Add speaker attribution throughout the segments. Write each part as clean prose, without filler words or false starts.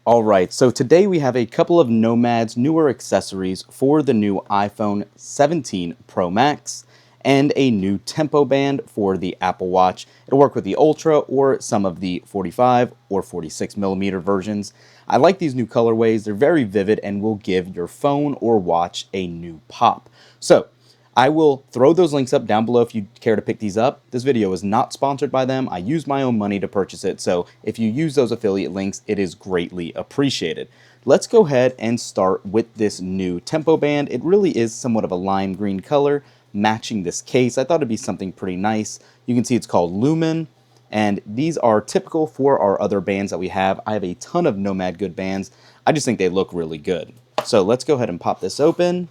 Speaker 1: Alright, so today we have a couple of Nomad's newer accessories for the new iPhone 17 Pro Max and a new tempo band for the Apple Watch. It'll work with the Ultra or some of the 45 or 46 millimeter versions. I like these new colorways. They're very vivid and will give your phone or watch a new pop. So, I will throw those links up down below if you care to pick these up. This video is not sponsored by them. I used my own money to purchase it, so if you use those affiliate links, it is greatly appreciated. Let's go ahead and start with this new tempo band. It really is somewhat of a lime green color, matching this case. I thought it'd be something pretty nice. You can see it's called Lumen, and these are typical for our other bands that we have. I have a ton of Nomad Good bands. I just think they look really good. So let's go ahead and pop this open,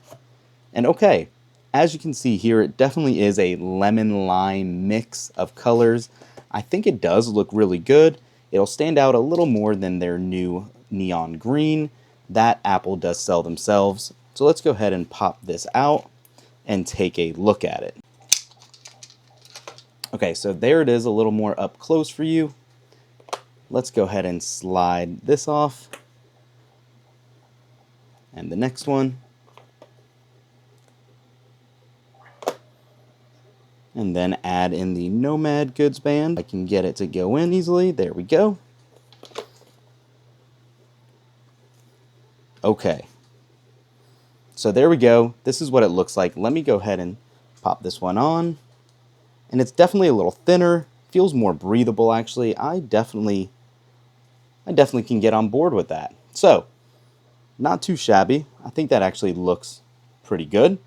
Speaker 1: and okay. As you can see here, it definitely is a lemon-lime mix of colors. I think it does look really good. It'll stand out a little more than their new neon green that Apple does sell themselves. So let's go ahead and pop this out and take a look at it. Okay, so there it is, a little more up close for you. Let's go ahead and slide this off. And the next one. And then add in the Nomad Goods band. I can get it to go in easily. There we go. Okay. So there we go. This is what it looks like. Let me go ahead and pop this one on. And it's definitely a little thinner. Feels more breathable, actually. I definitely can get on board with that. So, not too shabby. I think that actually looks pretty good.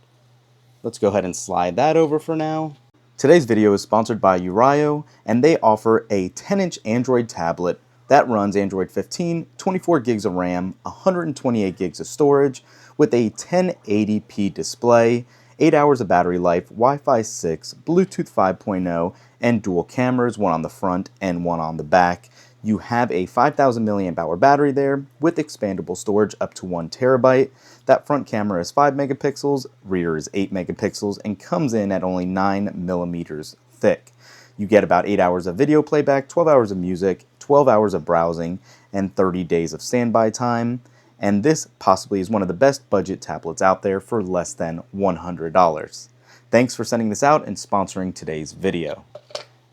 Speaker 1: Let's go ahead and slide that over for now. Today's video is sponsored by Urao, and they offer a 10-inch Android tablet that runs Android 15, 24 gigs of RAM, 128 gigs of storage, with a 1080p display, 8 hours of battery life, Wi-Fi 6, Bluetooth 5.0, and dual cameras, one on the front and one on the back. You have a 5,000 milliamp hour battery there with expandable storage up to 1 terabyte. That front camera is 5 megapixels, rear is 8 megapixels, and comes in at only 9 millimeters thick. You get about 8 hours of video playback, 12 hours of music, 12 hours of browsing, and 30 days of standby time. And this possibly is one of the best budget tablets out there for less than $100. Thanks for sending this out and sponsoring today's video.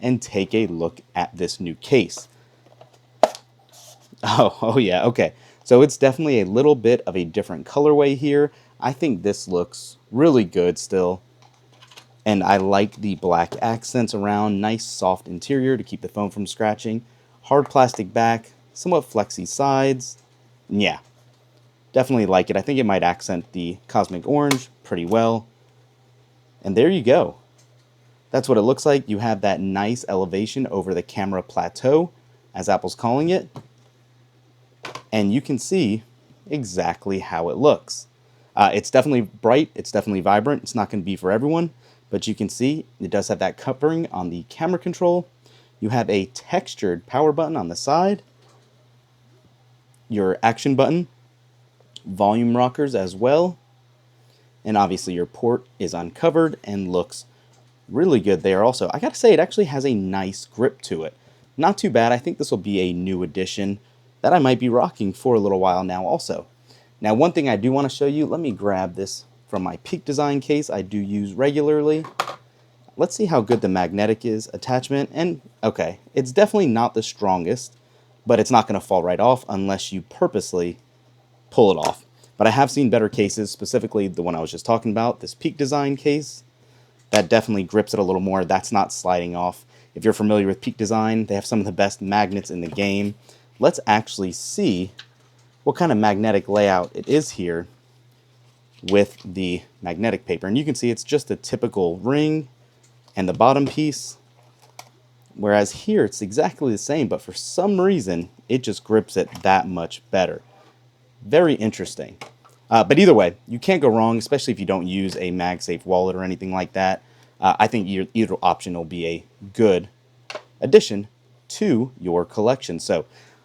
Speaker 1: And take a look at this new case. Oh yeah, okay. So it's definitely a little bit of a different colorway here. I think this looks really good still. And I like the black accents around, nice soft interior to keep the phone from scratching. Hard plastic back, somewhat flexy sides. Yeah, definitely like it. I think it might accent the cosmic orange pretty well. And there you go. That's what it looks like. You have that nice elevation over the camera plateau, as Apple's calling it. And you can see exactly how it looks. It's definitely bright, it's definitely vibrant, it's not going to be for everyone, but you can see it does have that covering on the camera control. You have a textured power button on the side, your action button, volume rockers as well, and obviously your port is uncovered and looks really good there also. I gotta say, it actually has a nice grip to it. Not too bad. I think this will be a new addition that I might be rocking for a little while now also. Now, one thing I do want to show you, let me grab this from my Peak Design case I do use regularly. Let's see how good the magnetic is attachment. And okay, it's definitely not the strongest, but it's not going to fall right off unless you purposely pull it off. But I have seen better cases, specifically the one I was just talking about, this Peak Design case. That definitely grips it a little more. That's not sliding off. If you're familiar with Peak Design, they have some of the best magnets in the game. Let's actually see what kind of magnetic layout it is here with the magnetic paper. And you can see it's just a typical ring and the bottom piece, whereas here it's exactly the same, but for some reason it just grips it that much better. Very interesting. But either way, you can't go wrong, especially if you don't use a MagSafe wallet or anything like that. I think either option will be a good addition to your collection. So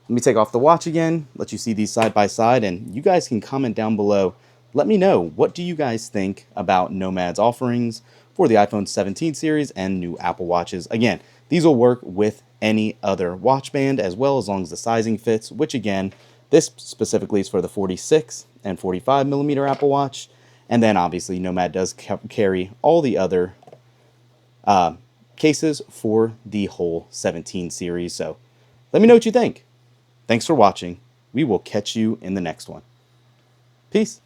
Speaker 1: let me take off the watch again, let you see these side by side, and you guys can comment down below. Let me know, what do you guys think about Nomad's offerings for the iPhone 17 series and new Apple Watches? Again, these will work with any other watch band as well, as long as the sizing fits, which again, This specifically is for the 46 and 45 millimeter Apple Watch. And then obviously Nomad does carry all the other cases for the whole 17 series. So let me know what you think. Thanks for watching. We will catch you in the next one. Peace.